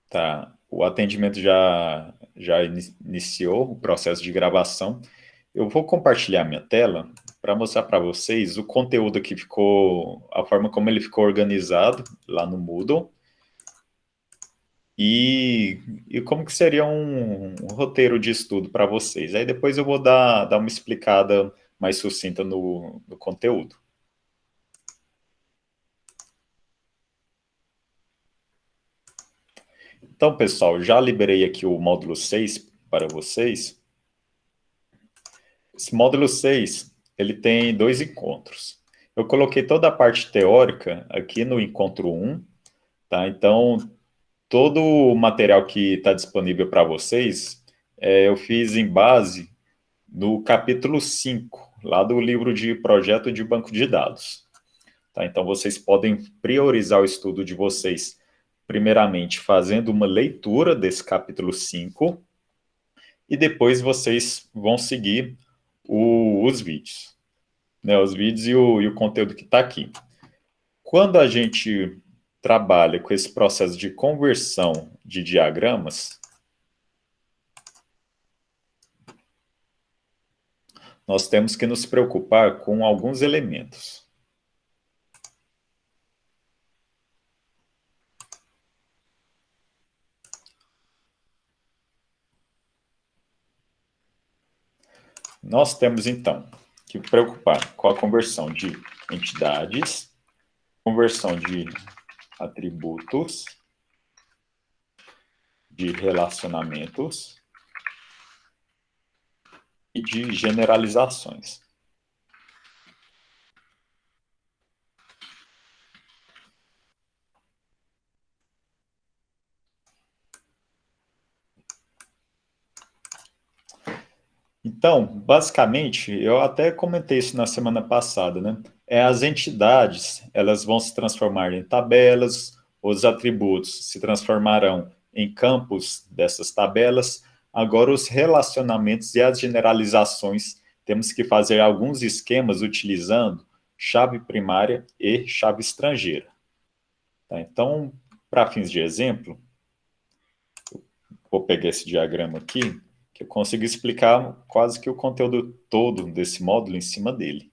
Tá, o atendimento já iniciou o processo de gravação. Eu vou compartilhar minha tela para mostrar para vocês o conteúdo que ficou, a forma como ele ficou organizado lá no Moodle e como que seria um roteiro de estudo para vocês. Aí depois eu vou dar uma explicada mais sucinta no conteúdo. Então, pessoal, já liberei aqui o módulo 6 para vocês. Esse módulo 6 ele tem dois encontros. Eu coloquei toda a parte teórica aqui no encontro 1, tá? Então, todo o material que está disponível para vocês, eu fiz em base no capítulo 5, lá do livro de projeto de banco de dados. Tá? Então, vocês podem priorizar o estudo de vocês, primeiramente, fazendo uma leitura desse capítulo 5, e depois vocês vão seguir os vídeos. Né, os vídeos e o conteúdo que está aqui. Quando a gente trabalha com esse processo de conversão de diagramas, nós temos que nos preocupar com alguns elementos. Nós temos, então, que preocupar com a conversão de entidades, conversão de atributos, de relacionamentos e de generalizações. Então, basicamente, eu até comentei isso na semana passada, né? As entidades, elas vão se transformar em tabelas, os atributos se transformarão em campos dessas tabelas. Agora, os relacionamentos e as generalizações, temos que fazer alguns esquemas utilizando chave primária e chave estrangeira. Tá? Então, para fins de exemplo, vou pegar esse diagrama aqui, que eu consigo explicar quase que o conteúdo todo desse módulo em cima dele.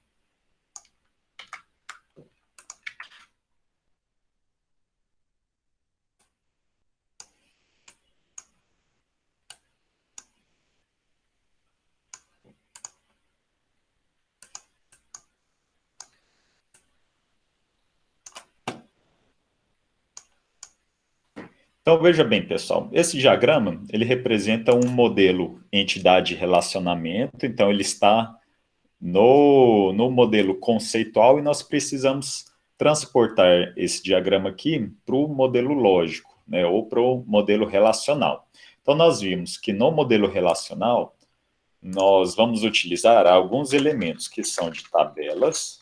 Então, veja bem, pessoal, esse diagrama, ele representa um modelo entidade-relacionamento, então ele está no modelo conceitual e nós precisamos transportar esse diagrama aqui para o modelo lógico, né, ou para o modelo relacional. Então, nós vimos que no modelo relacional, nós vamos utilizar alguns elementos que são de tabelas,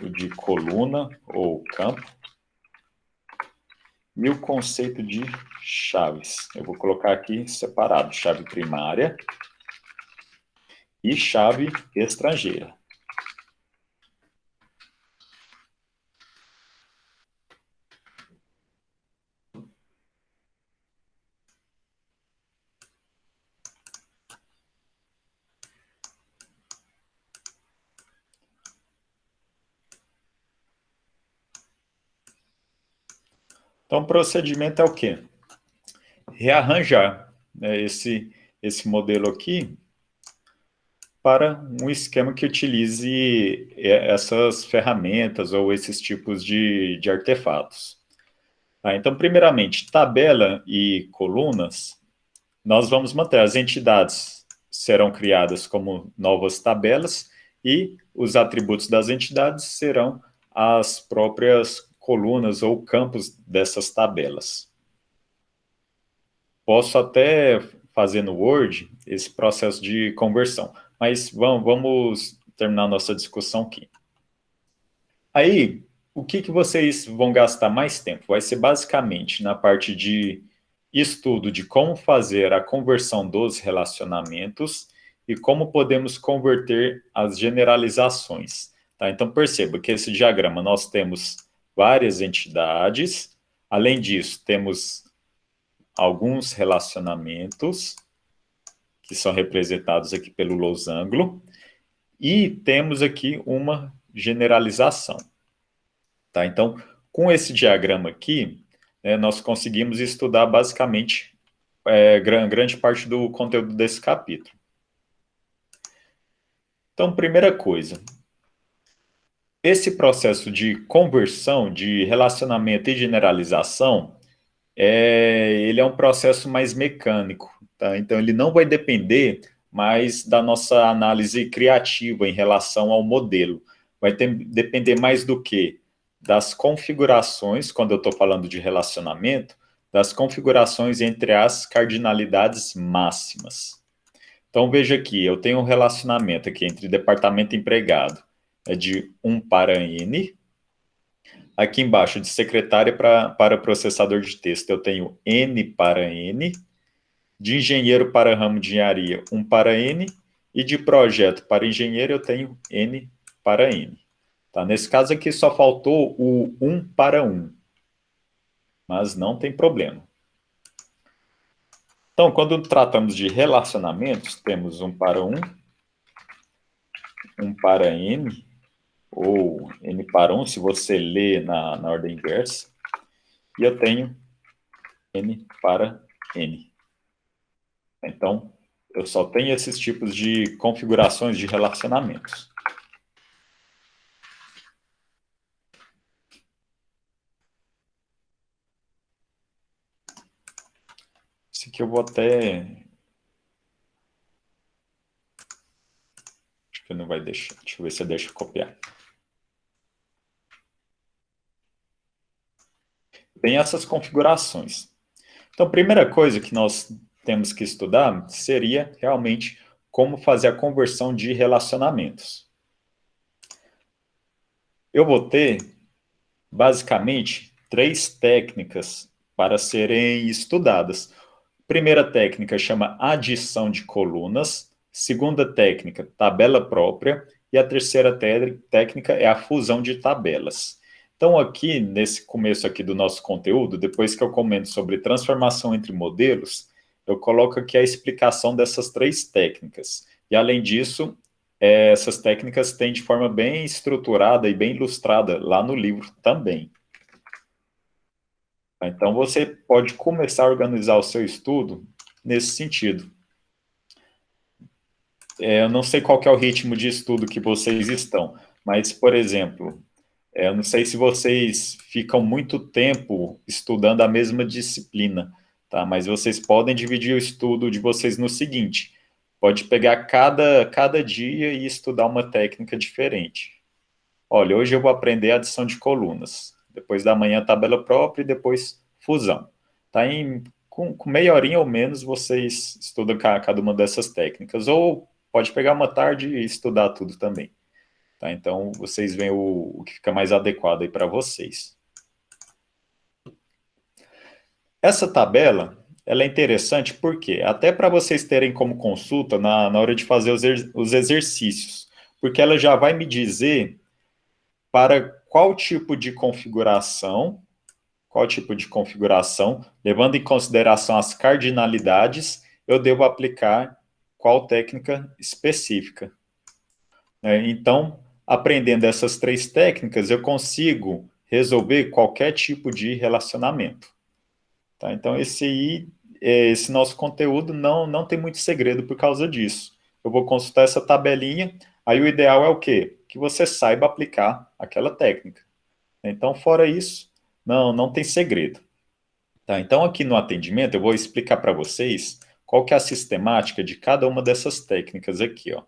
de coluna ou campo, e o conceito de chaves. Eu vou colocar aqui separado, chave primária e chave estrangeira. Então, o procedimento é o quê? Rearranjar, né, esse modelo aqui para um esquema que utilize essas ferramentas ou esses tipos de artefatos. Tá? Então, primeiramente, tabela e colunas, nós vamos manter. As entidades serão criadas como novas tabelas e os atributos das entidades serão as próprias colunas ou campos dessas tabelas. Posso até fazer no Word esse processo de conversão, mas vamos terminar nossa discussão aqui. Aí, o que vocês vão gastar mais tempo? Vai ser basicamente na parte de estudo de como fazer a conversão dos relacionamentos e como podemos converter as generalizações. Tá? Então, perceba que esse diagrama nós temos várias entidades, Além disso, temos alguns relacionamentos, que são representados aqui pelo losango, e temos aqui uma generalização. Tá? Então, com esse diagrama aqui, nós conseguimos estudar basicamente grande parte do conteúdo desse capítulo. Então, primeira coisa, esse processo de conversão, de relacionamento e generalização, ele é um processo mais mecânico, tá? Então, ele não vai depender mais da nossa análise criativa em relação ao modelo. Vai depender mais do quê? Das configurações, quando eu estou falando de relacionamento, das configurações entre as cardinalidades máximas. Então, veja aqui, eu tenho um relacionamento aqui entre departamento e empregado, é de 1 para N. Aqui embaixo, de secretária para processador de texto, eu tenho N para N. De engenheiro para ramo de engenharia, 1 para N. E de projeto para engenheiro, eu tenho N para N. Tá? Nesse caso aqui, só faltou o 1 para 1. Mas não tem problema. Então, quando tratamos de relacionamentos, temos 1 para 1, 1 para N, ou N para 1, se você lê na ordem inversa, e eu tenho N para N. Então, eu só tenho esses tipos de configurações de relacionamentos. Isso aqui eu vou até... Acho que não vai deixar. Deixa eu ver se eu deixo copiar. Tem essas configurações. Então, a primeira coisa que nós temos que estudar seria realmente como fazer a conversão de relacionamentos. Eu vou ter, basicamente, 3 técnicas para serem estudadas. Primeira técnica chama adição de colunas, segunda técnica, tabela própria, e a terceira técnica é a fusão de tabelas. Então, aqui, nesse começo aqui do nosso conteúdo, depois que eu comento sobre transformação entre modelos, eu coloco aqui a explicação dessas 3 técnicas. E, além disso, essas técnicas têm de forma bem estruturada e bem ilustrada lá no livro também. Então, você pode começar a organizar o seu estudo nesse sentido. Eu não sei qual que é o ritmo de estudo que vocês estão, mas, por exemplo, eu não sei se vocês ficam muito tempo estudando a mesma disciplina, tá? Mas vocês podem dividir o estudo de vocês no seguinte: pode pegar cada dia e estudar uma técnica diferente. Olha, hoje eu vou aprender adição de colunas. Depois da manhã, tabela própria e depois fusão. Tá? Com meia horinha ou menos, vocês estudam cada uma dessas técnicas. Ou pode pegar uma tarde e estudar tudo também. Tá? Então, vocês veem o que fica mais adequado aí para vocês. Essa tabela, ela é interessante porque, até para vocês terem como consulta na hora de fazer os exercícios, porque ela já vai me dizer para qual tipo de configuração, levando em consideração as cardinalidades, eu devo aplicar qual técnica específica. Então, aprendendo essas 3 técnicas, eu consigo resolver qualquer tipo de relacionamento. Tá? Então, esse nosso conteúdo não tem muito segredo por causa disso. Eu vou consultar essa tabelinha, aí o ideal é o quê? Que você saiba aplicar aquela técnica. Então, fora isso, não tem segredo. Tá? Então, aqui no atendimento, eu vou explicar para vocês qual que é a sistemática de cada uma dessas técnicas aqui, ó.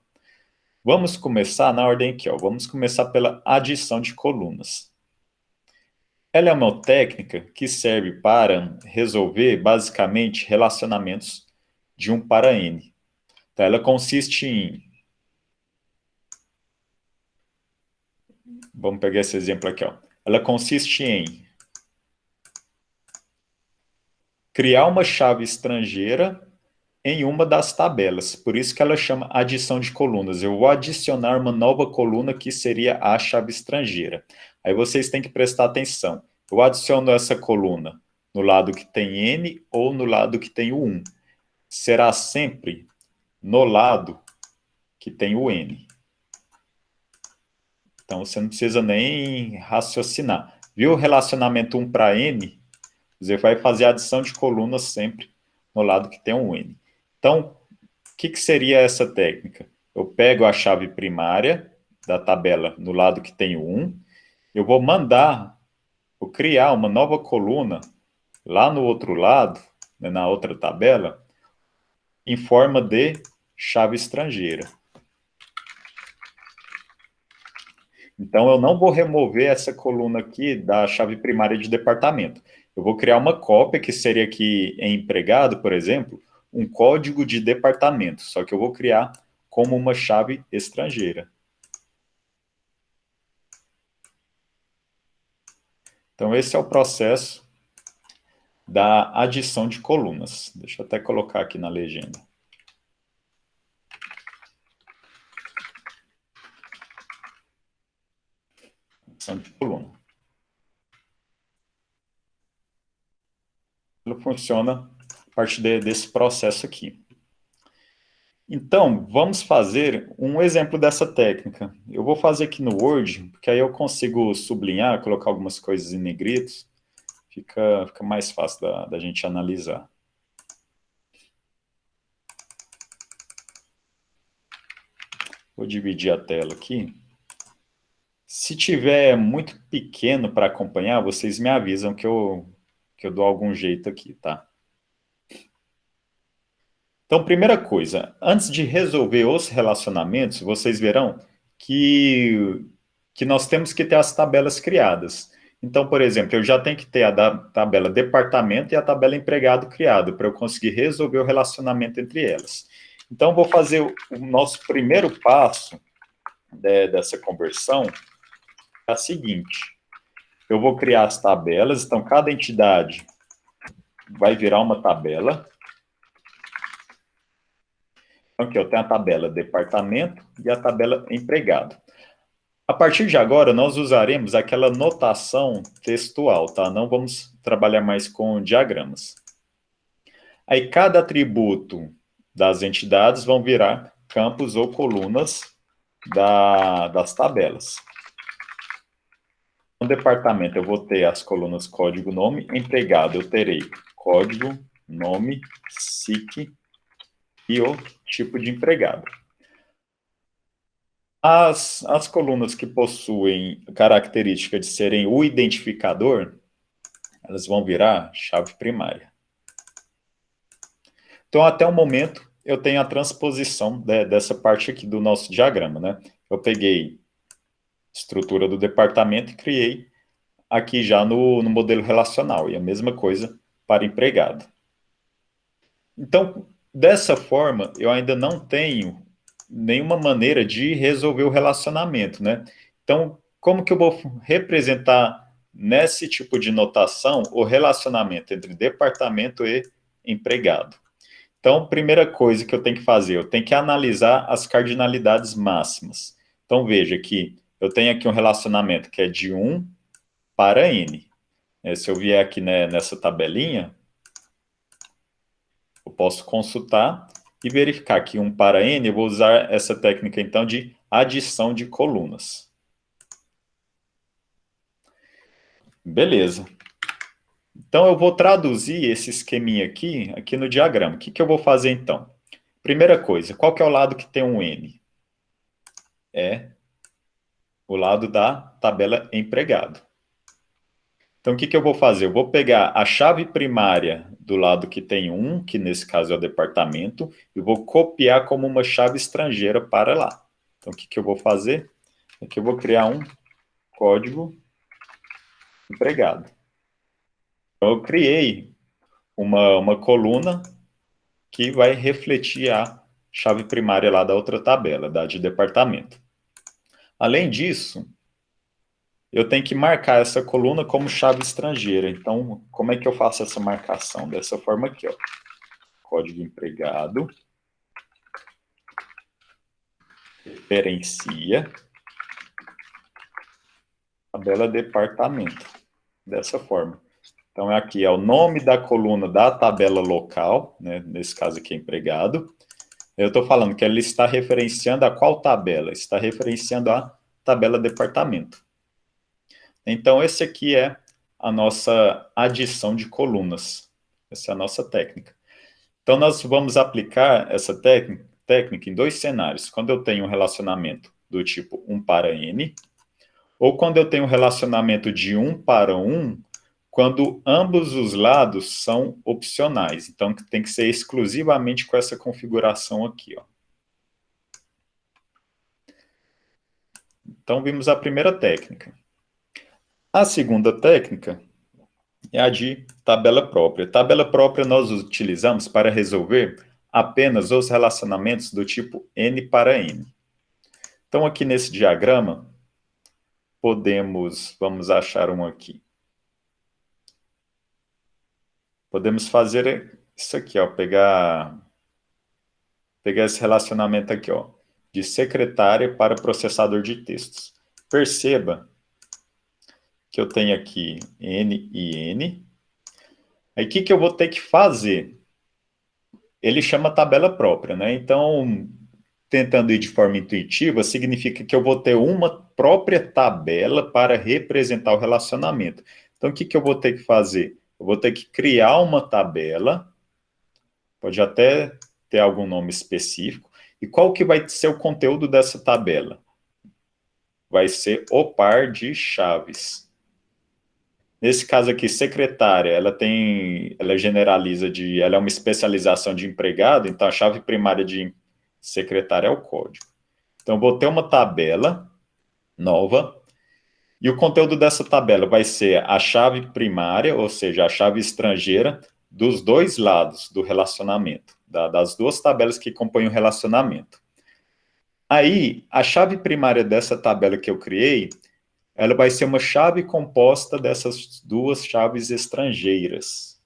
Vamos começar na ordem aqui, ó. Vamos começar pela adição de colunas. Ela é uma técnica que serve para resolver, basicamente, relacionamentos de 1 para N. Tá? Ela consiste em... Vamos pegar esse exemplo aqui, ó. Ela consiste em criar uma chave estrangeira em uma das tabelas. Por isso que ela chama adição de colunas. Eu vou adicionar uma nova coluna que seria a chave estrangeira. Aí vocês têm que prestar atenção. eu adiciono essa coluna no lado que tem N ou no lado que tem o 1. Será sempre no lado que tem o N. Então, você não precisa nem raciocinar. Viu o relacionamento 1 para N? Você vai fazer a adição de colunas sempre no lado que tem um N. Então, o que seria essa técnica? Eu pego a chave primária da tabela no lado que tem o 1, eu vou criar uma nova coluna lá no outro lado, né, na outra tabela, em forma de chave estrangeira. Então, eu não vou remover essa coluna aqui da chave primária de departamento. Eu vou criar uma cópia, que seria aqui em empregado, por exemplo, um código de departamento, só que eu vou criar como uma chave estrangeira. Então, esse é o processo da adição de colunas. Deixa eu até colocar aqui na legenda. Adição de coluna. Ela funciona a partir desse processo aqui. Então, vamos fazer um exemplo dessa técnica. Eu vou fazer aqui no Word, porque aí eu consigo sublinhar, colocar algumas coisas em negritos, fica mais fácil da gente analisar. Vou dividir a tela aqui. Se tiver muito pequeno para acompanhar, vocês me avisam que eu dou algum jeito aqui, tá? Então, primeira coisa, antes de resolver os relacionamentos, vocês verão que nós temos que ter as tabelas criadas. Então, por exemplo, eu já tenho que ter a tabela departamento e a tabela empregado criado, para eu conseguir resolver o relacionamento entre elas. Então, vou fazer o nosso primeiro passo dessa conversão, é a seguinte. Eu vou criar as tabelas, então cada entidade vai virar uma tabela. Então, aqui eu tenho a tabela departamento e a tabela empregado. A partir de agora, nós usaremos aquela notação textual, tá? Não vamos trabalhar mais com diagramas. Aí, cada atributo das entidades vão virar campos ou colunas das tabelas. No departamento, eu vou ter as colunas código, nome, empregado. Eu terei código, nome, SIC e o tipo de empregado. As colunas que possuem característica de serem o identificador, elas vão virar chave primária. Então, até o momento, eu tenho a transposição dessa parte aqui do nosso diagrama, né? Eu peguei a estrutura do departamento e criei aqui já no modelo relacional, e a mesma coisa para empregado. Então, dessa forma, eu ainda não tenho nenhuma maneira de resolver o relacionamento, né? Então, como que eu vou representar nesse tipo de notação o relacionamento entre departamento e empregado? Então, primeira coisa que eu tenho que fazer, eu tenho que analisar as cardinalidades máximas. Então, veja que eu tenho aqui um relacionamento que é de 1 para n. Se eu vier aqui nessa tabelinha, eu posso consultar e verificar que 1 para n, eu vou usar essa técnica, então, de adição de colunas. Beleza. Então, eu vou traduzir esse esqueminha aqui no diagrama. O que eu vou fazer, então? Primeira coisa, qual que é o lado que tem um n? É o lado da tabela empregado. Então, o que eu vou fazer? Eu vou pegar a chave primária do lado que tem 1, que nesse caso é o departamento, e vou copiar como uma chave estrangeira para lá. Então, o que eu vou fazer? Aqui eu vou criar um código empregado. Então, eu criei uma coluna que vai refletir a chave primária lá da outra tabela, da de departamento. Além disso, eu tenho que marcar essa coluna como chave estrangeira. Então, como é que eu faço essa marcação? Dessa forma aqui, ó. Código empregado, referencia, tabela departamento. dessa forma. Então, aqui é o nome da coluna da tabela local, né? Nesse caso aqui é empregado. Eu estou falando que ele está referenciando a qual tabela? Está referenciando a tabela departamento. Então, esse aqui é a nossa adição de colunas. Essa é a nossa técnica. Então, nós vamos aplicar essa técnica em dois cenários. Quando eu tenho um relacionamento do tipo 1 para n, ou quando eu tenho um relacionamento de 1 para 1, quando ambos os lados são opcionais. Então, tem que ser exclusivamente com essa configuração aqui, ó. Então, vimos a primeira técnica. A segunda técnica é a de tabela própria. Tabela própria nós utilizamos para resolver apenas os relacionamentos do tipo n para n. Então, aqui nesse diagrama, vamos achar um aqui. Podemos fazer isso aqui, ó, pegar esse relacionamento aqui, ó, de secretária para processador de textos. Perceba que eu tenho aqui N e N. Aí, o que eu vou ter que fazer? Ele chama tabela própria, né? Então, tentando ir de forma intuitiva, significa que eu vou ter uma própria tabela para representar o relacionamento. Então, o que eu vou ter que fazer? Eu vou ter que criar uma tabela, pode até ter algum nome específico, e qual que vai ser o conteúdo dessa tabela? Vai ser o par de chaves. Nesse caso aqui, secretária, ela generaliza ela é uma especialização de empregado, então a chave primária de secretária é o código. Então, eu vou ter uma tabela nova, e o conteúdo dessa tabela vai ser a chave primária, ou seja, a chave estrangeira, dos dois lados do relacionamento, das duas tabelas que compõem o relacionamento. Aí, a chave primária dessa tabela que eu criei, ela vai ser uma chave composta dessas duas chaves estrangeiras.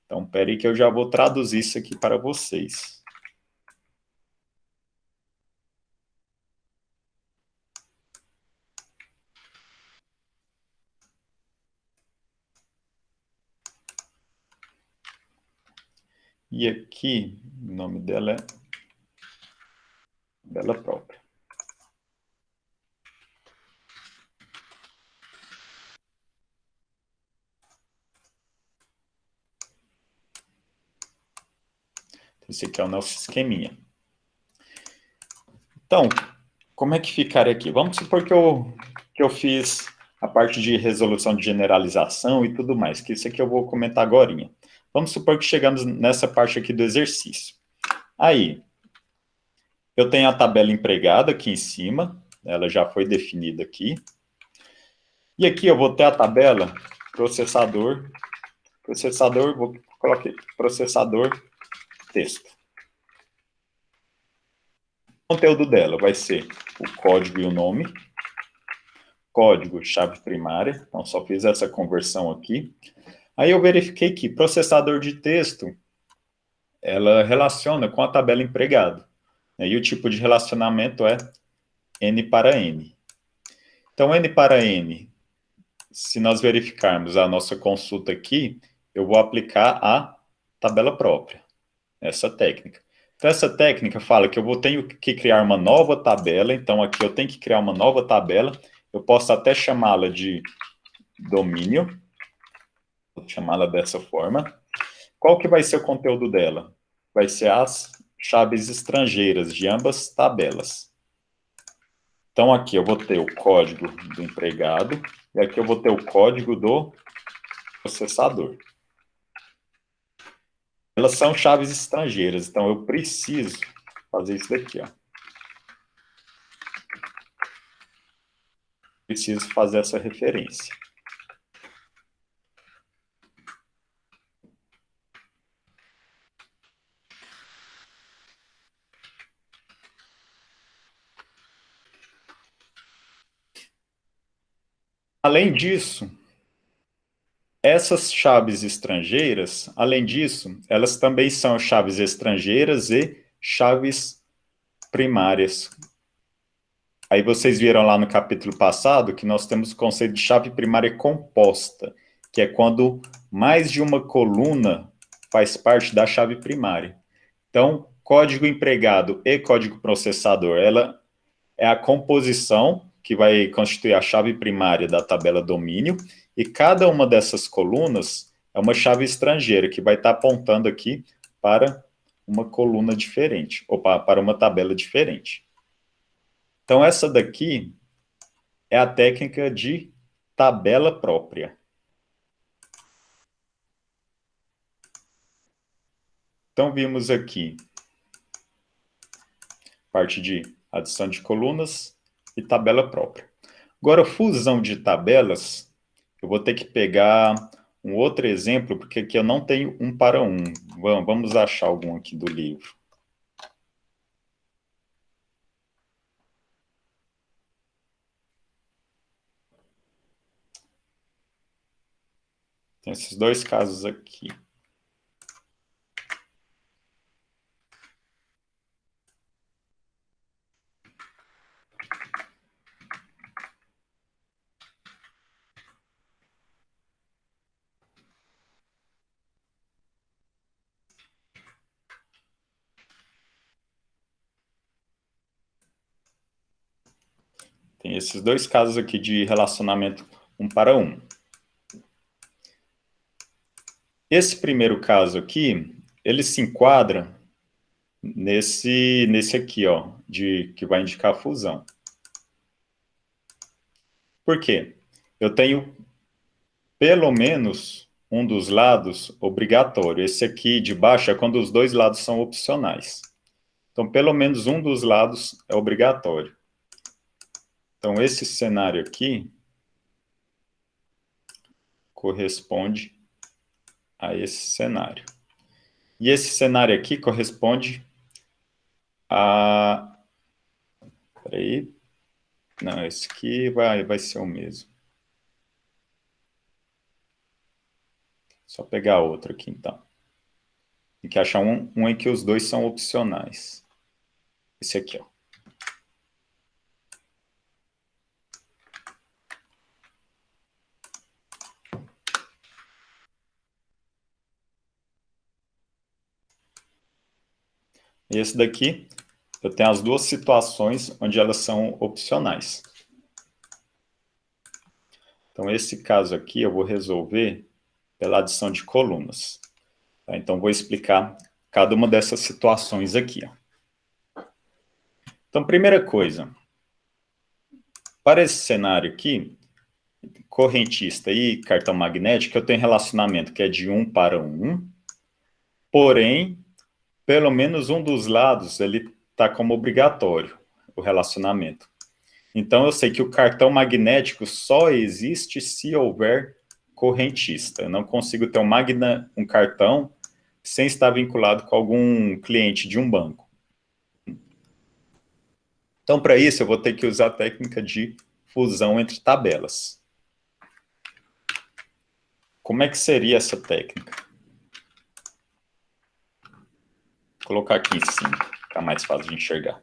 Então, espera aí que eu já vou traduzir isso aqui para vocês. E aqui, o nome dela é tabela própria. Esse aqui é o nosso esqueminha. Então, como é que ficaria aqui? Vamos supor que eu fiz a parte de resolução de generalização e tudo mais, que isso aqui eu vou comentar agora. Vamos supor que chegamos nessa parte aqui do exercício. Aí, eu tenho a tabela empregada aqui em cima, ela já foi definida aqui. E aqui eu vou ter a tabela processador, vou colocar processador texto. O conteúdo dela vai ser o código e o nome, código, chave primária, então só fiz essa conversão aqui. Aí eu verifiquei que processador de texto, ela relaciona com a tabela empregado. E o tipo de relacionamento é N para N. Então, N para N, se nós verificarmos a nossa consulta aqui, eu vou aplicar a tabela própria, essa técnica. Então, essa técnica fala que tenho que criar uma nova tabela, então aqui eu tenho que criar uma nova tabela, eu posso até chamá-la de domínio, vou chamá-la dessa forma. Qual que vai ser o conteúdo dela? Vai ser as chaves estrangeiras de ambas tabelas. Então, aqui eu vou ter o código do empregado, e aqui eu vou ter o código do processador. Elas são chaves estrangeiras, então eu preciso fazer isso daqui, ó. Preciso fazer essa referência. Além disso, essas chaves estrangeiras, além disso, elas também são chaves estrangeiras e chaves primárias. Aí vocês viram lá no capítulo passado que nós temos o conceito de chave primária composta, que é quando mais de uma coluna faz parte da chave primária. Então, código empregado e código processador, ela é a composição que vai constituir a chave primária da tabela domínio, e cada uma dessas colunas é uma chave estrangeira, que vai estar apontando aqui para uma coluna diferente, ou para uma tabela diferente. Então, essa daqui é a técnica de tabela própria. Então, vimos aqui parte de adição de colunas e tabela própria. Agora, fusão de tabelas, eu vou ter que pegar um outro exemplo, porque aqui eu não tenho um para um. Vamos achar algum aqui do livro. Tem esses dois casos aqui. Tem esses dois casos aqui de relacionamento um para um. Esse primeiro caso aqui, ele se enquadra nesse aqui, ó, que vai indicar a fusão. Por quê? Eu tenho pelo menos um dos lados obrigatório. Esse aqui de baixo é quando os dois lados são opcionais. Então, pelo menos um dos lados é obrigatório. Então, esse cenário aqui corresponde a esse cenário. E esse cenário aqui corresponde a... Peraí. Não, esse aqui vai ser o mesmo. Só pegar outro aqui, então. Tem que achar um em que os dois são opcionais. Esse aqui, ó. E esse daqui, eu tenho as duas situações onde elas são opcionais. Então, esse caso aqui eu vou resolver pela adição de colunas. Tá? Então, vou explicar cada uma dessas situações aqui. Ó. Então, primeira coisa, para esse cenário aqui, correntista e cartão magnético, eu tenho relacionamento que é de 1 para 1, porém, pelo menos um dos lados ele está como obrigatório, o relacionamento. Então, eu sei que o cartão magnético só existe se houver correntista. Eu não consigo ter um cartão sem estar vinculado com algum cliente de um banco. Então, para isso, eu vou ter que usar a técnica de fusão entre tabelas. Como é que seria essa técnica? Vou colocar aqui em cima, fica mais fácil de enxergar.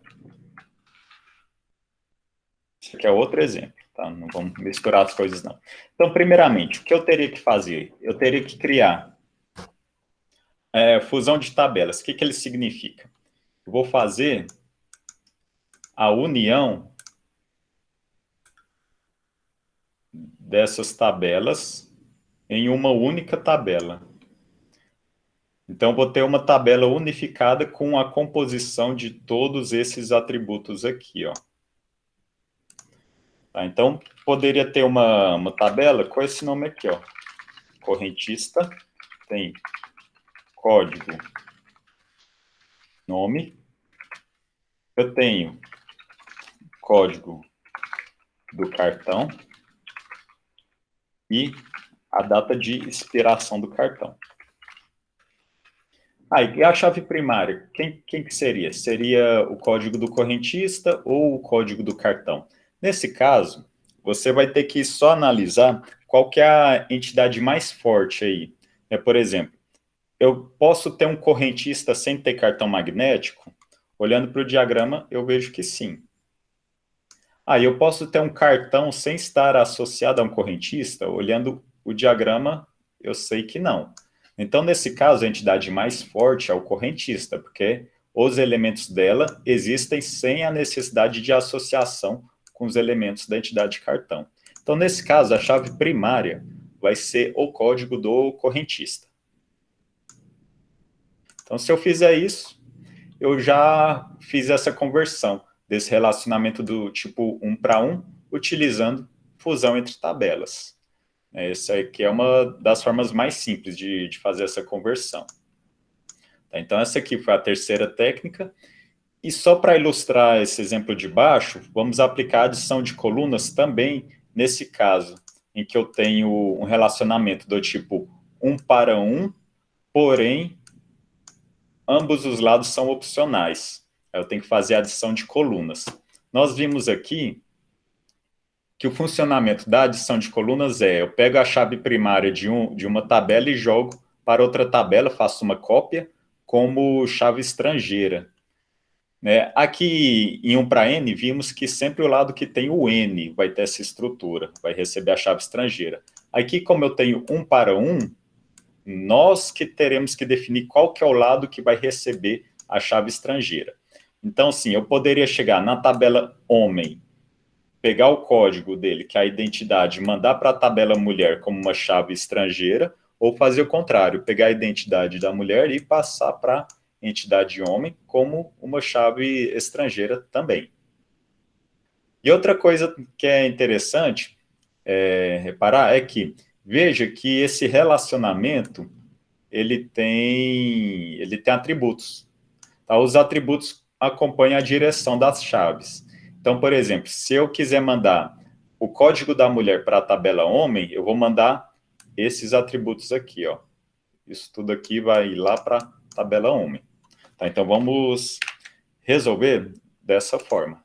Esse aqui é outro exemplo, tá? Não vamos misturar as coisas, não. Então, primeiramente, o que eu teria que fazer? Eu teria que criar fusão de tabelas. O que ele significa? Eu vou fazer a união dessas tabelas em uma única tabela. Então, vou ter uma tabela unificada com a composição de todos esses atributos aqui, ó. Tá? Então, poderia ter uma tabela com esse nome aqui, ó. Correntista, tem código, nome. Eu tenho código do cartão e a data de expiração do cartão. E a chave primária, quem que seria? Seria o código do correntista ou o código do cartão? Nesse caso, você vai ter que só analisar qual que é a entidade mais forte aí. Por exemplo, eu posso ter um correntista sem ter cartão magnético? Olhando para o diagrama, eu vejo que sim. Ah, eu posso ter um cartão sem estar associado a um correntista? Olhando o diagrama, eu sei que não. Então, nesse caso, a entidade mais forte é o correntista, porque os elementos dela existem sem a necessidade de associação com os elementos da entidade cartão. Então, nesse caso, a chave primária vai ser o código do correntista. Então, se eu fizer isso, eu já fiz essa conversão desse relacionamento do tipo 1 para 1, utilizando fusão entre tabelas. Essa aqui é uma das formas mais simples de fazer essa conversão. Tá, então, essa aqui foi a terceira técnica. E só para ilustrar esse exemplo de baixo, vamos aplicar a adição de colunas também nesse caso, em que eu tenho um relacionamento do tipo 1 para 1, porém, ambos os lados são opcionais. Eu tenho que fazer a adição de colunas. Nós vimos aqui que o funcionamento da adição de colunas é, eu pego a chave primária de uma tabela e jogo para outra tabela, faço uma cópia como chave estrangeira. Né? Aqui em 1 para N, vimos que sempre o lado que tem o N vai ter essa estrutura, vai receber a chave estrangeira. Aqui, como eu tenho 1 para 1, nós que teremos que definir qual que é o lado que vai receber a chave estrangeira. Então, sim, eu poderia chegar na tabela homem, pegar o código dele, que é a identidade, mandar para a tabela mulher como uma chave estrangeira, ou fazer o contrário, pegar a identidade da mulher e passar para a entidade homem como uma chave estrangeira também. E outra coisa que é interessante reparar é que, veja que esse relacionamento ele tem atributos. Tá? Os atributos acompanham a direção das chaves. Então, por exemplo, se eu quiser mandar o código da mulher para a tabela homem, eu vou mandar esses atributos aqui, ó. Isso tudo aqui vai lá para a tabela homem. Tá? Então, vamos resolver dessa forma.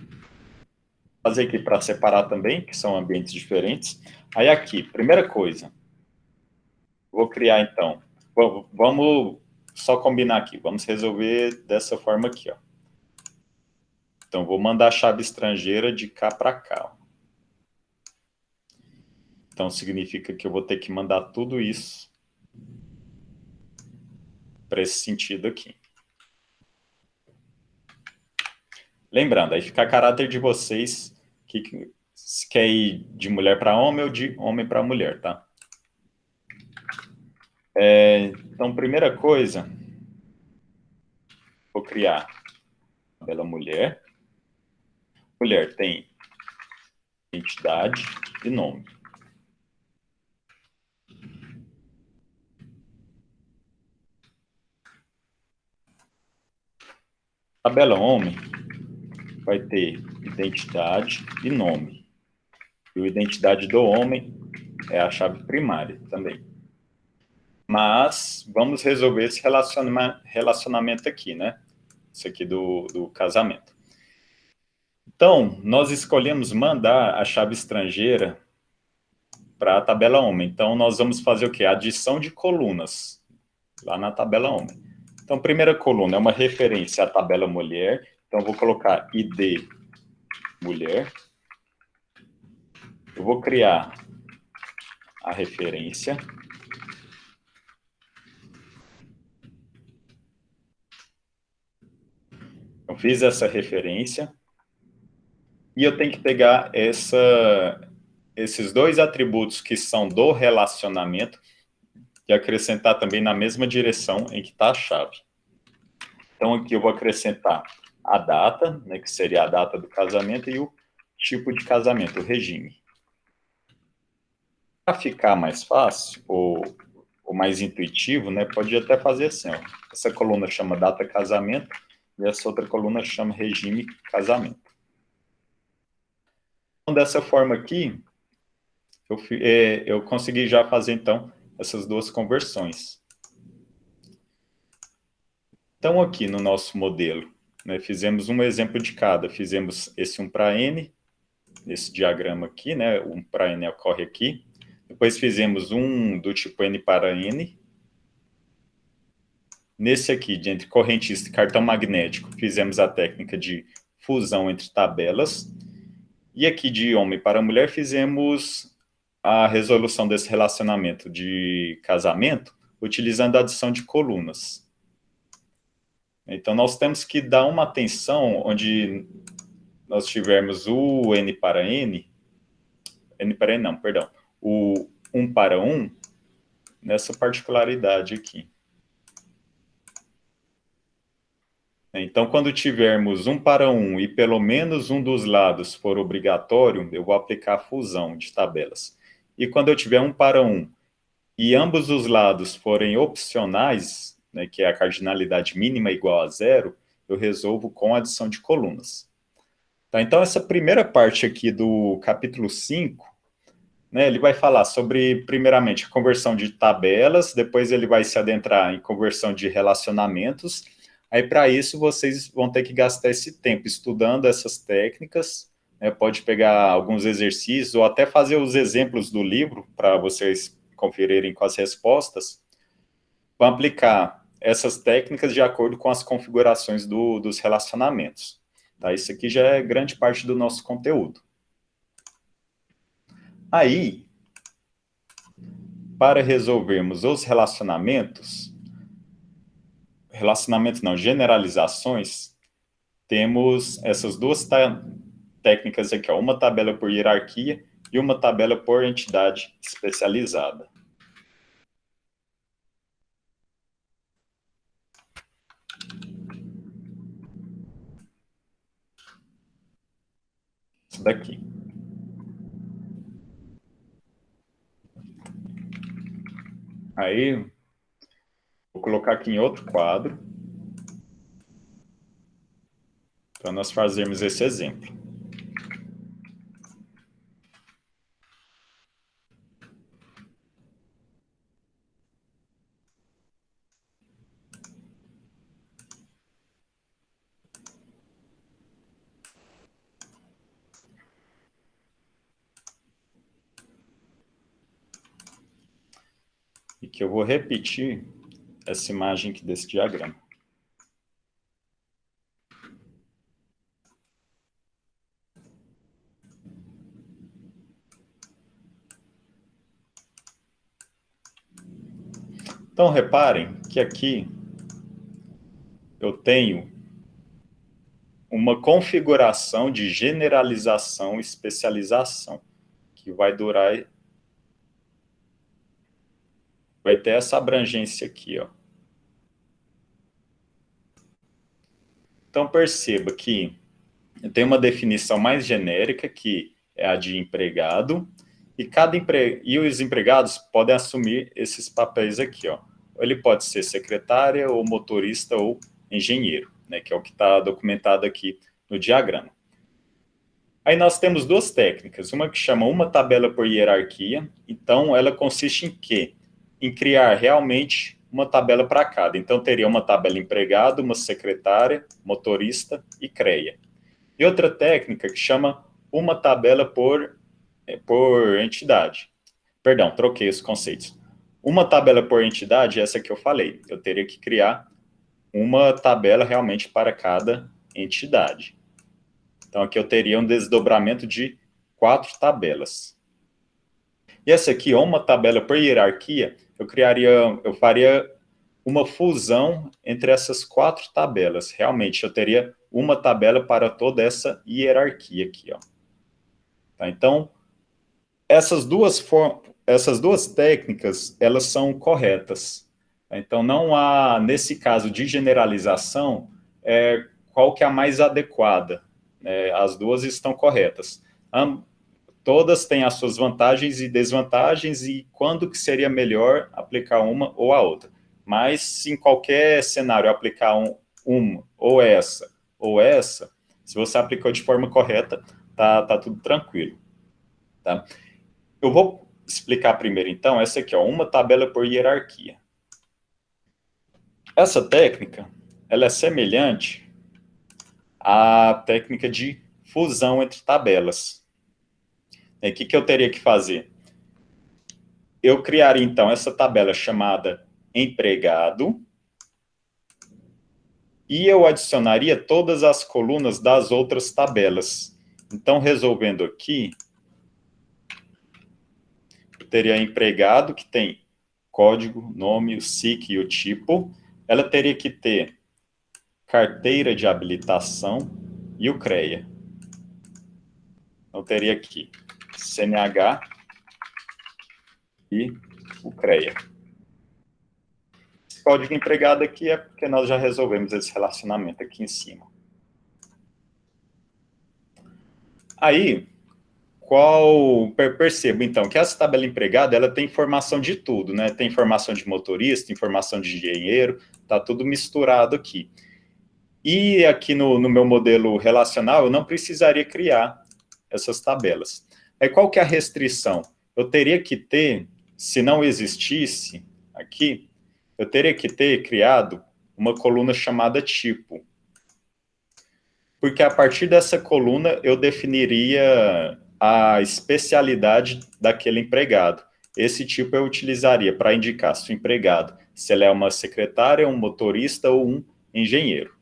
Vou fazer aqui para separar também, que são ambientes diferentes. Aí aqui, primeira coisa, vou criar então, vamos só combinar aqui, vamos resolver dessa forma aqui, ó. Então, vou mandar a chave estrangeira de cá para cá. Ó. Então, significa que eu vou ter que mandar tudo isso para esse sentido aqui. Lembrando, aí fica a caráter de vocês que se quer ir de mulher para homem ou de homem para mulher, tá? Então, primeira coisa, vou criar a tabela mulher. Mulher tem identidade e nome. Tabela homem vai ter identidade e nome. E a identidade do homem é a chave primária também. Mas vamos resolver esse relacionamento aqui, né? Isso aqui do casamento. Então, nós escolhemos mandar a chave estrangeira para a tabela homem. Então, nós vamos fazer o quê? Adição de colunas lá na tabela homem. Então, primeira coluna é uma referência à tabela mulher. Então, vou colocar ID mulher. Eu vou criar a referência. Eu fiz essa referência. E eu tenho que pegar esses dois atributos que são do relacionamento e acrescentar também na mesma direção em que está a chave. Então, aqui eu vou acrescentar a data, né, que seria a data do casamento, e o tipo de casamento, o regime. Para ficar mais fácil, ou mais intuitivo, né, pode até fazer assim, ó. Essa coluna chama data casamento, e essa outra coluna chama regime casamento. Então, dessa forma aqui, eu consegui já fazer, então, essas duas conversões. Então, aqui no nosso modelo, né, fizemos um exemplo de cada. Fizemos esse 1 para N, esse diagrama aqui, né, 1 para N ocorre aqui. Depois fizemos um do tipo N para N. Nesse aqui, de entre correntista e cartão magnético, fizemos a técnica de fusão entre tabelas. E aqui, de homem para mulher, fizemos a resolução desse relacionamento de casamento utilizando a adição de colunas. Então, nós temos que dar uma atenção onde nós tivermos o N para N para N não, perdão, o 1 para 1, nessa particularidade aqui. Então, quando tivermos 1 para 1 e pelo menos um dos lados for obrigatório, eu vou aplicar a fusão de tabelas. E quando eu tiver 1 para 1 e ambos os lados forem opcionais, né, que é a cardinalidade mínima igual a zero, eu resolvo com a adição de colunas. Tá, então, essa primeira parte aqui do capítulo 5, né, ele vai falar sobre, primeiramente, a conversão de tabelas, depois ele vai se adentrar em conversão de relacionamentos. Aí, para isso, vocês vão ter que gastar esse tempo estudando essas técnicas, né, pode pegar alguns exercícios ou até fazer os exemplos do livro para vocês conferirem com as respostas. Vão aplicar essas técnicas de acordo com as configurações dos relacionamentos. Tá? Isso aqui já é grande parte do nosso conteúdo. Aí, para resolvermos os relacionamentos não, generalizações, temos essas duas técnicas aqui, ó, uma tabela por hierarquia e uma tabela por entidade especializada. Isso daqui. Aí, vou colocar aqui em outro quadro, para nós fazermos esse exemplo. E que eu vou repetir essa imagem aqui desse diagrama. Então, reparem que aqui eu tenho uma configuração de generalização e especialização, que vai ter essa abrangência aqui, ó. Então, perceba que tem uma definição mais genérica, que é a de empregado, e os empregados podem assumir esses papéis aqui, ó. Ele pode ser secretária, ou motorista, ou engenheiro, né, que é o que está documentado aqui no diagrama. Aí nós temos duas técnicas, uma que chama uma tabela por hierarquia. Então, ela consiste em quê? Em criar realmente uma tabela para cada. Então, teria uma tabela empregado, uma secretária, motorista e CREA. E outra técnica que chama uma tabela por entidade. Perdão, troquei os conceitos. Uma tabela por entidade, essa que eu falei. Eu teria que criar uma tabela realmente para cada entidade. Então, aqui eu teria um desdobramento de 4 tabelas. E essa aqui, uma tabela por hierarquia, eu faria uma fusão entre essas 4 tabelas. Realmente, eu teria uma tabela para toda essa hierarquia aqui, ó. Tá? Então, essas duas técnicas, elas são corretas. Então, não há, nesse caso de generalização, qual que é a mais adequada. As duas estão corretas. Todas têm as suas vantagens e desvantagens, e quando que seria melhor aplicar uma ou a outra. Mas, se em qualquer cenário aplicar uma, ou essa, se você aplicou de forma correta, tá tudo tranquilo. Tá? Eu vou explicar primeiro, então, essa aqui, ó, uma tabela por hierarquia. Essa técnica, ela é semelhante à técnica de fusão entre tabelas. O que eu teria que fazer? Eu criaria, então, essa tabela chamada empregado, e eu adicionaria todas as colunas das outras tabelas. Então, resolvendo aqui, eu teria empregado, que tem código, nome, o SIC e o tipo. Ela teria que ter carteira de habilitação e o CREA. Então, teria aqui CNH e o CREA. Esse código empregado aqui é porque nós já resolvemos esse relacionamento aqui em cima. Aí, percebo, então, que essa tabela empregada, ela tem informação de tudo, né? Tem informação de motorista, informação de engenheiro, tá tudo misturado aqui. E aqui no meu modelo relacional, eu não precisaria criar essas tabelas. Aí, qual que é a restrição? Eu teria que ter, se não existisse aqui, eu teria que ter criado uma coluna chamada tipo. Porque a partir dessa coluna eu definiria a especialidade daquele empregado. Esse tipo eu utilizaria para indicar se o empregado, se ele é uma secretária, um motorista ou um engenheiro.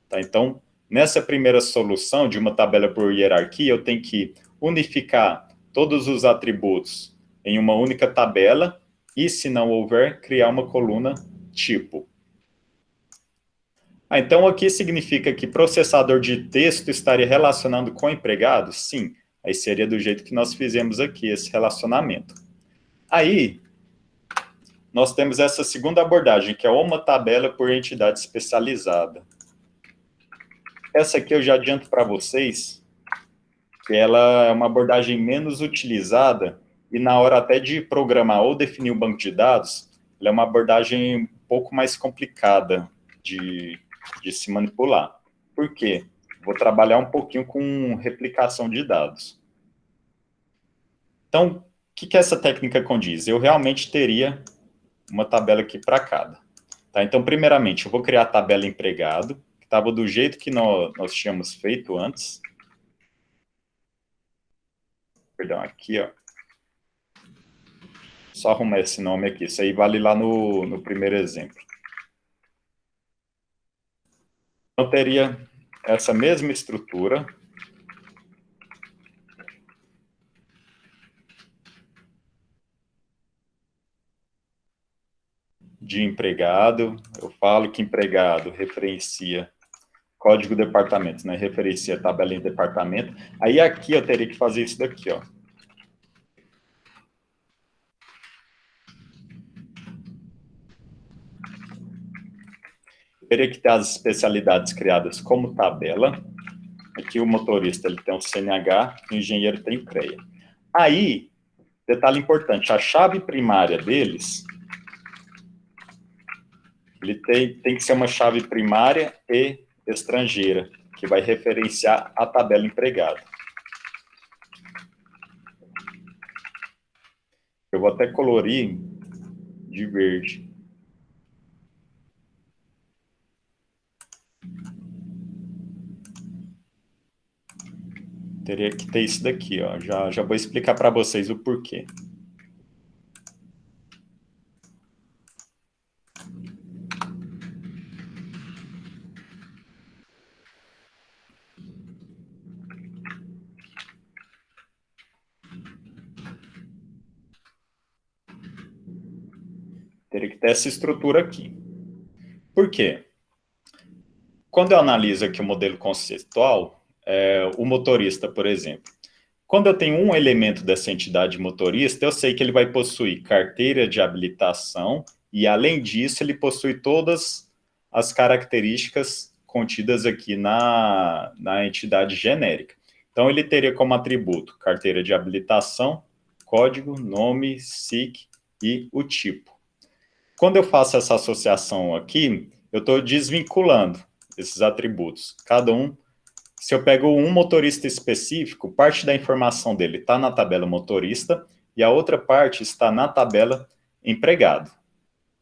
Tá? Então, nessa primeira solução de uma tabela por hierarquia, eu tenho que unificar todos os atributos em uma única tabela e, se não houver, criar uma coluna tipo. Então aqui significa que processador de texto estaria relacionando com empregado? Sim. Aí seria do jeito que nós fizemos aqui, esse relacionamento. Aí, nós temos essa segunda abordagem, que é uma tabela por entidade especializada. Essa aqui eu já adianto para vocês, que ela é uma abordagem menos utilizada, e na hora até de programar ou definir um banco de dados, ela é uma abordagem um pouco mais complicada de se manipular. Por quê? Vou trabalhar um pouquinho com replicação de dados. Então, o que essa técnica condiz? Eu realmente teria uma tabela aqui para cada. Tá? Então, primeiramente, eu vou criar a tabela empregado, que estava do jeito que nós tínhamos feito antes. Perdão, aqui, ó. Só arrumar esse nome aqui. Isso aí vale lá no primeiro exemplo. Então, teria essa mesma estrutura. De empregado, eu falo que empregado referencia código departamento, né? Referencia tabela em departamento. Aí aqui eu teria que fazer isso daqui, ó. Eu teria que ter as especialidades criadas como tabela. Aqui o motorista ele tem um CNH, o engenheiro tem CREA. Aí, detalhe importante, a chave primária deles, ele tem que ser uma chave primária e estrangeira, que vai referenciar a tabela empregada. Eu vou até colorir de verde. Teria que ter isso daqui, ó. Já vou explicar para vocês o porquê. Teria que ter essa estrutura aqui. Por quê? Quando eu analiso aqui o modelo conceitual, o motorista, por exemplo, quando eu tenho um elemento dessa entidade motorista, eu sei que ele vai possuir carteira de habilitação e, além disso, ele possui todas as características contidas aqui na entidade genérica. Então, ele teria como atributo carteira de habilitação, código, nome, SIC e o tipo. Quando eu faço essa associação aqui, eu estou desvinculando esses atributos. Cada um, se eu pego um motorista específico, parte da informação dele está na tabela motorista e a outra parte está na tabela empregado.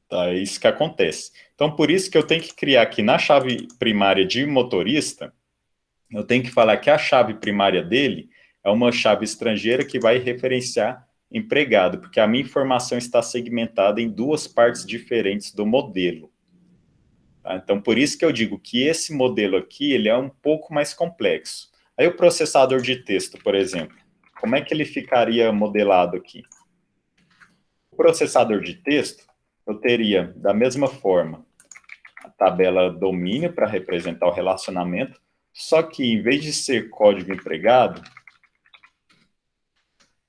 Tá? É isso que acontece. Então, por isso que eu tenho que criar aqui na chave primária de motorista, eu tenho que falar que a chave primária dele é uma chave estrangeira que vai referenciar empregado, porque a minha informação está segmentada em duas partes diferentes do modelo. Tá? Então, por isso que eu digo que esse modelo aqui, ele é um pouco mais complexo. Aí o processador de texto, por exemplo, como é que ele ficaria modelado aqui? O processador de texto, eu teria, da mesma forma, a tabela domínio para representar o relacionamento, só que em vez de ser código empregado,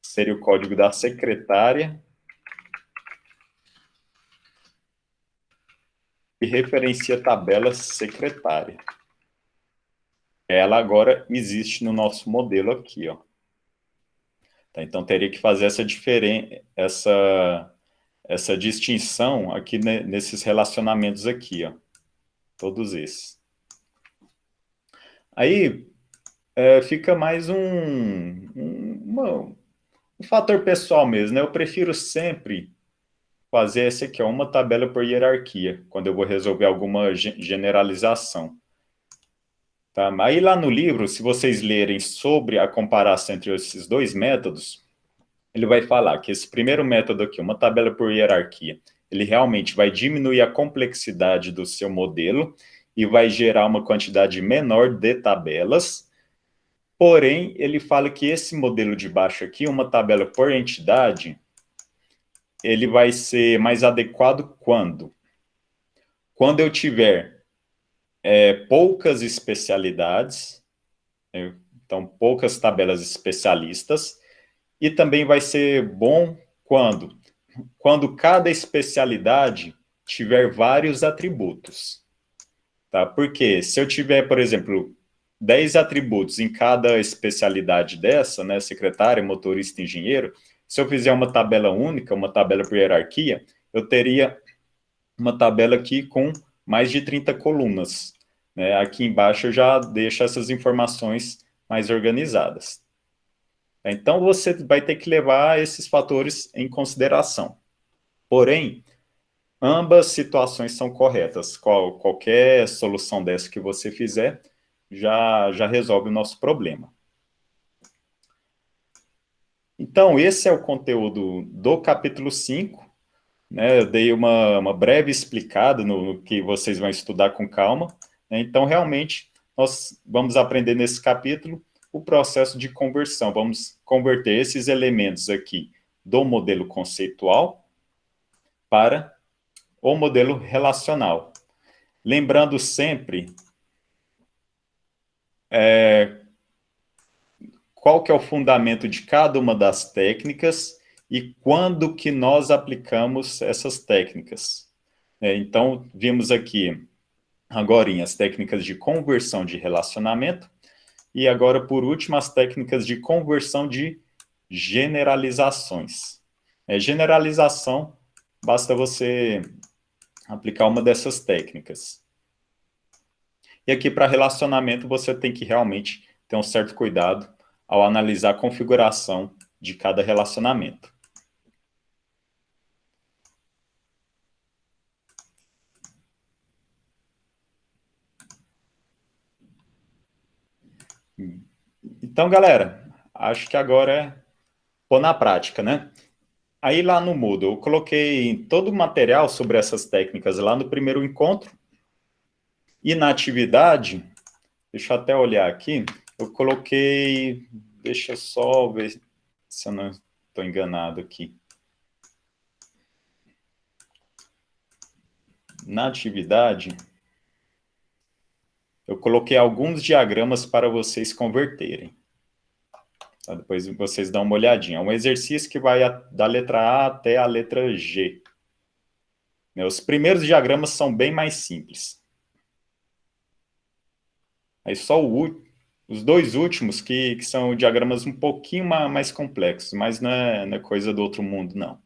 seria o código da secretária e referencia a tabela secretária. Ela agora existe no nosso modelo aqui, ó. Tá, então teria que fazer essa diferença, essa distinção aqui nesses relacionamentos aqui, ó. Todos esses. Aí fica mais um fator pessoal mesmo, né? Eu prefiro sempre fazer esse aqui, ó, uma tabela por hierarquia, quando eu vou resolver alguma generalização. Tá? Aí lá no livro, se vocês lerem sobre a comparação entre esses dois métodos, ele vai falar que esse primeiro método aqui, uma tabela por hierarquia, ele realmente vai diminuir a complexidade do seu modelo e vai gerar uma quantidade menor de tabelas. Porém, ele fala que esse modelo de baixo aqui, uma tabela por entidade, ele vai ser mais adequado quando? Quando eu tiver poucas especialidades, então poucas tabelas especialistas, e também vai ser bom quando cada especialidade tiver vários atributos. Tá? Porque se eu tiver, por exemplo, 10 atributos em cada especialidade dessa, né, secretária, motorista, engenheiro, se eu fizer uma tabela única, uma tabela por hierarquia, eu teria uma tabela aqui com mais de 30 colunas. Né? Aqui embaixo eu já deixo essas informações mais organizadas. Então, você vai ter que levar esses fatores em consideração. Porém, ambas situações são corretas. Qualquer solução dessa que você fizer já resolve o nosso problema. Então, esse é o conteúdo do capítulo 5. Né? Eu dei uma breve explicada no que vocês vão estudar com calma. Né? Então, realmente, nós vamos aprender nesse capítulo o processo de conversão. Vamos converter esses elementos aqui do modelo conceitual para o modelo relacional. Lembrando sempre qual que é o fundamento de cada uma das técnicas e quando que nós aplicamos essas técnicas. Então, vimos aqui agora as técnicas de conversão de relacionamento e agora, por último, as técnicas de conversão de generalizações. Generalização, basta você aplicar uma dessas técnicas. E aqui, para relacionamento, você tem que realmente ter um certo cuidado ao analisar a configuração de cada relacionamento. Então, galera, acho que agora é pôr na prática, né? Aí lá no Moodle, eu coloquei todo o material sobre essas técnicas lá no primeiro encontro. E na atividade, deixa eu até olhar aqui, eu coloquei, deixa eu só ver se eu não estou enganado aqui. Na atividade, eu coloquei alguns diagramas para vocês converterem. Tá? Depois vocês dão uma olhadinha. É um exercício que vai da letra A até a letra G. Os primeiros diagramas são bem mais simples. Aí só os dois últimos que são diagramas um pouquinho mais complexos, mas não é coisa do outro mundo, não.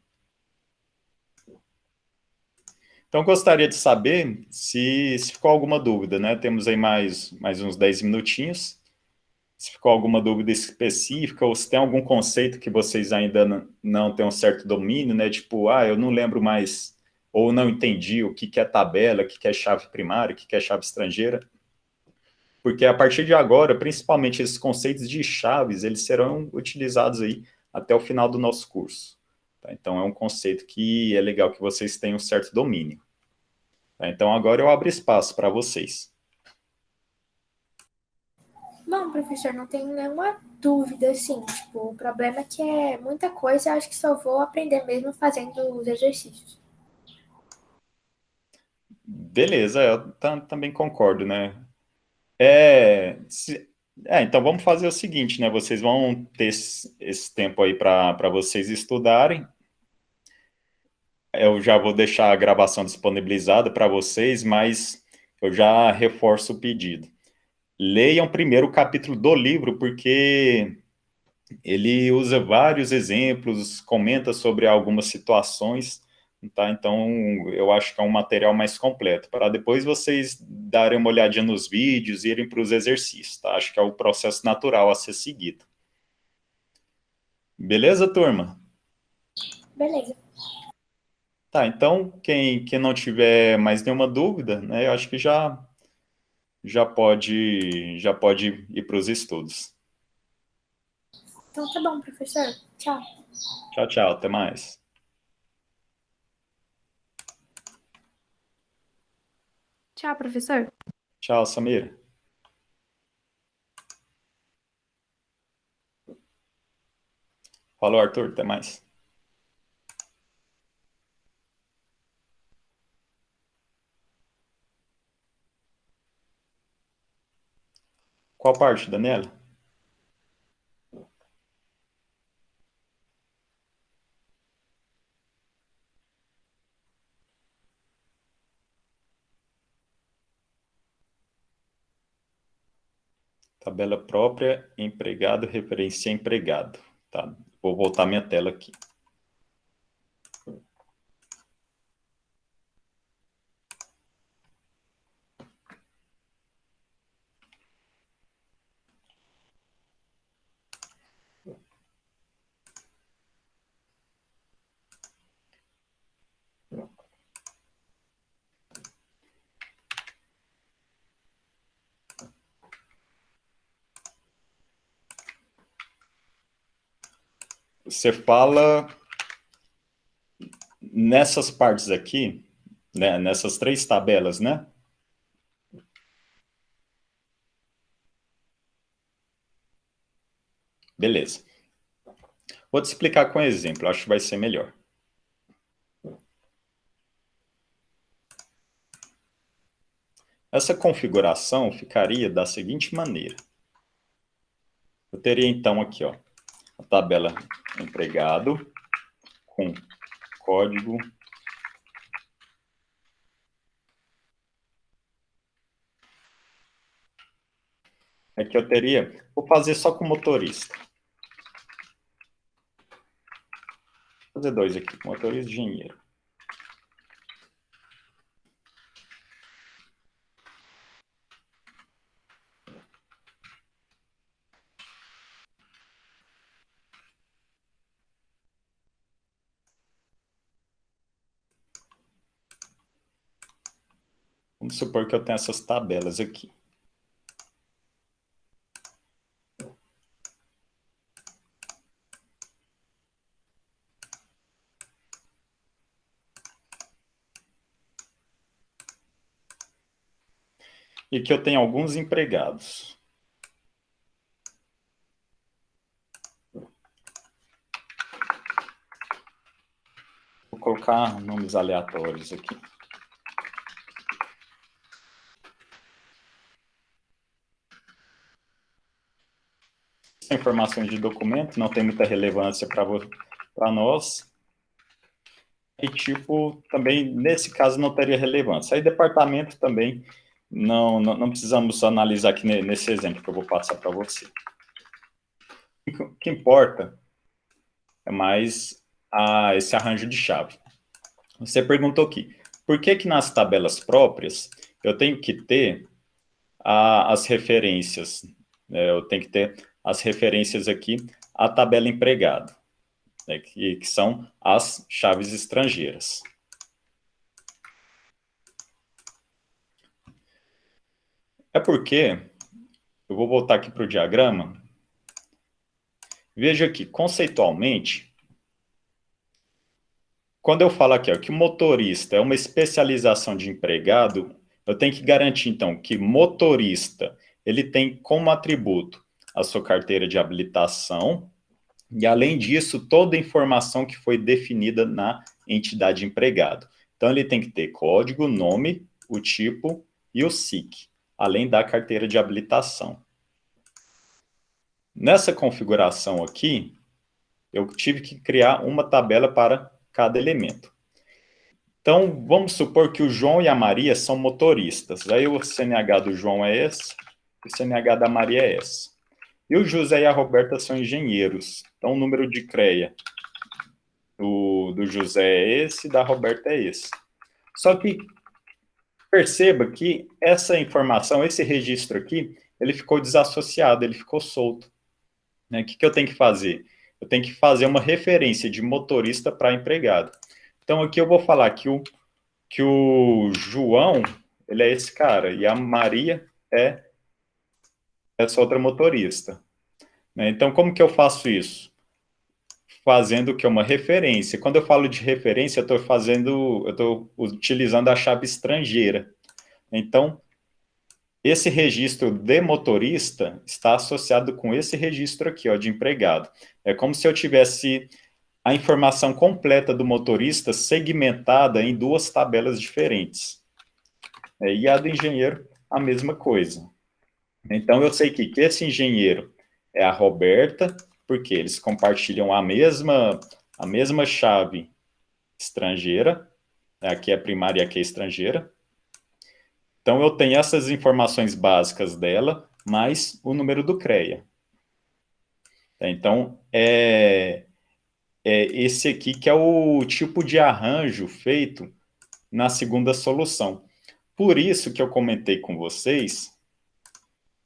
Então, gostaria de saber se ficou alguma dúvida, né? Temos aí mais uns 10 minutinhos. Se ficou alguma dúvida específica, ou se tem algum conceito que vocês ainda não têm um certo domínio, né? Tipo, eu não lembro mais, ou não entendi o que é tabela, o que é chave primária, o que é chave estrangeira. Porque a partir de agora, principalmente esses conceitos de chaves, eles serão utilizados aí até o final do nosso curso. Tá? Então, é um conceito que é legal que vocês tenham um certo domínio. Tá? Então, agora eu abro espaço para vocês. Bom, professor, não tenho nenhuma dúvida, assim, tipo, o problema é que é muita coisa, eu acho que só vou aprender mesmo fazendo os exercícios. Beleza, eu também concordo, né? É, então vamos fazer o seguinte, né? Vocês vão ter esse tempo aí para vocês estudarem. Eu já vou deixar a gravação disponibilizada para vocês, mas eu já reforço o pedido. Leiam primeiro o capítulo do livro, porque ele usa vários exemplos, comenta sobre algumas situações, tá? Então, eu acho que é um material mais completo, para depois vocês darem uma olhadinha nos vídeos, irem para os exercícios, tá? Acho que é o processo natural a ser seguido. Beleza, turma? Beleza. Tá, então, quem não tiver mais nenhuma dúvida, né, eu acho que já pode ir para os estudos. Então tá bom, professor. Tchau. Tchau, tchau, até mais. Tchau, professor. Tchau, Samir. Falou, Arthur, até mais. Qual parte, Daniela? Tabela própria, empregado, referência empregado. Tá, vou voltar minha tela aqui. Você fala nessas partes aqui, né, nessas três tabelas, né? Beleza. Vou te explicar com um exemplo, acho que vai ser melhor. Essa configuração ficaria da seguinte maneira. Eu teria então aqui, ó, a tabela empregado com código. Aqui eu teria, vou fazer só com motorista. Vou fazer dois aqui, motorista e engenheiro. Vamos supor que eu tenho essas tabelas aqui. E que eu tenho alguns empregados. Vou colocar nomes aleatórios aqui. Informações de documento, não tem muita relevância para nós. E tipo, também, nesse caso, não teria relevância. Aí, departamento também, não precisamos analisar aqui nesse exemplo que eu vou passar para você. O que importa é mais esse arranjo de chave. Você perguntou aqui, por que que nas tabelas próprias eu tenho que ter as referências, né? Eu tenho que ter as referências aqui à tabela empregado, né? que são as chaves estrangeiras. É porque, eu vou voltar aqui para o diagrama, veja aqui, conceitualmente, quando eu falo aqui, ó, que o motorista é uma especialização de empregado, eu tenho que garantir, então, que motorista, ele tem como atributo a sua carteira de habilitação e, além disso, toda a informação que foi definida na entidade empregado. Então, ele tem que ter código, nome, o tipo e o SIC, além da carteira de habilitação. Nessa configuração aqui, eu tive que criar uma tabela para cada elemento. Então, vamos supor que o João e a Maria são motoristas. Aí o CNH do João é esse, o CNH da Maria é esse. E o José e a Roberta são engenheiros. Então, o número de CREA do José é esse, da Roberta é esse. Só que perceba que essa informação, esse registro aqui, ele ficou desassociado, ele ficou solto. O que eu tenho que fazer? Eu tenho que fazer uma referência de motorista para empregado. Então, aqui eu vou falar que o João, ele é esse cara, e a Maria é essa outra motorista. Então, como que eu faço isso? Fazendo o que? Uma referência. Quando eu falo de referência, eu estou utilizando a chave estrangeira. Então, esse registro de motorista está associado com esse registro aqui, ó, de empregado. É como se eu tivesse a informação completa do motorista segmentada em duas tabelas diferentes. E a do engenheiro, a mesma coisa. Então, eu sei que esse engenheiro é a Roberta, porque eles compartilham a mesma chave estrangeira. Aqui é primária e aqui é estrangeira. Então, eu tenho essas informações básicas dela, mais o número do CREA. Então, esse aqui que é o tipo de arranjo feito na segunda solução. Por isso que eu comentei com vocês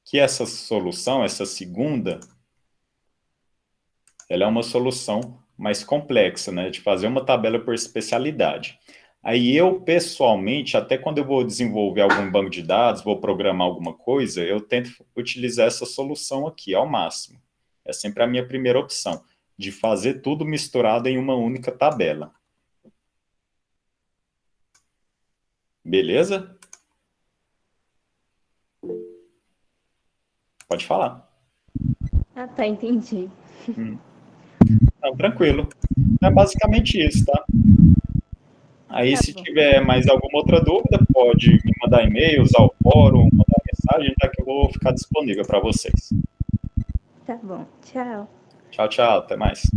que essa solução, essa segunda, ela é uma solução mais complexa, né, de fazer uma tabela por especialidade. Aí eu, pessoalmente, até quando eu vou desenvolver algum banco de dados, vou programar alguma coisa, eu tento utilizar essa solução aqui ao máximo. É sempre a minha primeira opção, de fazer tudo misturado em uma única tabela. Beleza? Pode falar. Ah, tá, entendi. Não, tranquilo. É basicamente isso, tá? Aí, se tiver mais alguma outra dúvida, pode me mandar e-mail, usar o fórum, mandar mensagem, tá? Que eu vou ficar disponível para vocês. Tá bom, tchau. Tchau, tchau. Até mais.